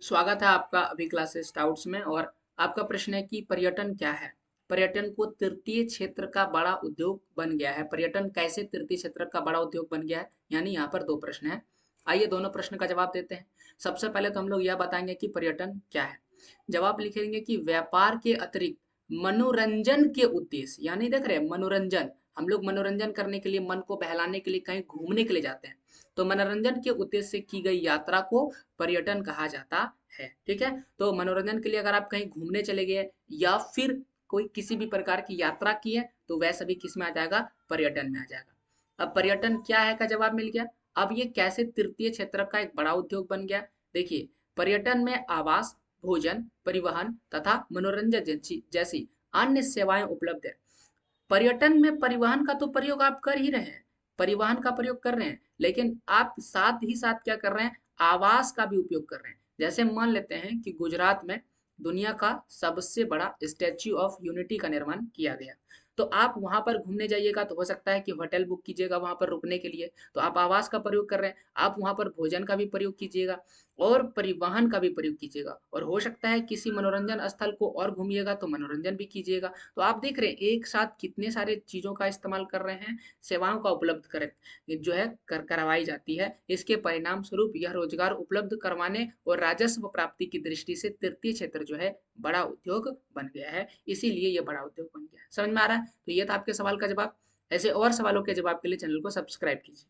स्वागत है आपका अभी क्लासेस डाउट्स में। और आपका प्रश्न है कि पर्यटन क्या है। पर्यटन को तृतीय क्षेत्र का बड़ा उद्योग बन गया है। पर्यटन कैसे तृतीय क्षेत्र का बड़ा उद्योग बन गया है, यानी यहाँ पर दो प्रश्न है। आइए दोनों प्रश्न का जवाब देते हैं। सबसे पहले तो हम लोग यह बताएंगे कि पर्यटन क्या है। जवाब लिखेंगे कि व्यापार के अतिरिक्त मनोरंजन के उद्देश्य, यानी देख रहे हैं मनोरंजन, हम लोग मनोरंजन करने के लिए, मन को बहलाने के लिए कहीं घूमने के लिए जाते हैं, तो मनोरंजन के उद्देश्य से की गई यात्रा को पर्यटन कहा जाता है। ठीक है, तो मनोरंजन के लिए अगर आप कहीं घूमने चले गए या फिर कोई किसी भी प्रकार की यात्रा की है तो वह सभी किस में आ जाएगा, पर्यटन में आ जाएगा। अब पर्यटन क्या है का जवाब मिल गया। अब ये कैसे तृतीय क्षेत्र का एक बड़ा उद्योग बन गया। देखिए, पर्यटन में आवास, भोजन, परिवहन तथा मनोरंजन जैसी जैसी अन्य सेवाएं उपलब्ध है। पर्यटन में परिवहन का तो प्रयोग आप कर ही रहे हैं, परिवहन का प्रयोग कर रहे हैं, लेकिन आप साथ ही साथ क्या कर रहे हैं, आवास का भी उपयोग कर रहे हैं। जैसे मान लेते हैं कि गुजरात में दुनिया का सबसे बड़ा स्टैच्यू ऑफ यूनिटी का निर्माण किया गया, तो आप वहां पर घूमने जाइएगा तो हो सकता है कि होटल बुक कीजिएगा वहां पर रुकने के लिए, तो आप आवास का प्रयोग कर रहे हैं। आप वहां पर भोजन का भी प्रयोग कीजिएगा और परिवहन का भी प्रयोग कीजिएगा, और हो सकता है किसी मनोरंजन स्थल को और घूमिएगा तो मनोरंजन भी कीजिएगा। तो आप देख रहे हैं एक साथ कितने सारे चीजों का इस्तेमाल कर रहे हैं, सेवाओं का उपलब्ध कर जो है करवाई जाती है। इसके परिणाम स्वरूप यह रोजगार उपलब्ध करवाने और राजस्व प्राप्ति की दृष्टि से तृतीय क्षेत्र जो है बड़ा उद्योग बन गया है, इसीलिए यह बड़ा उद्योग बन गया है। समझ में आ रहा है? तो ये था आपके सवाल का जवाब। ऐसे और सवालों के जवाब के लिए चैनल को सब्सक्राइब कीजिए।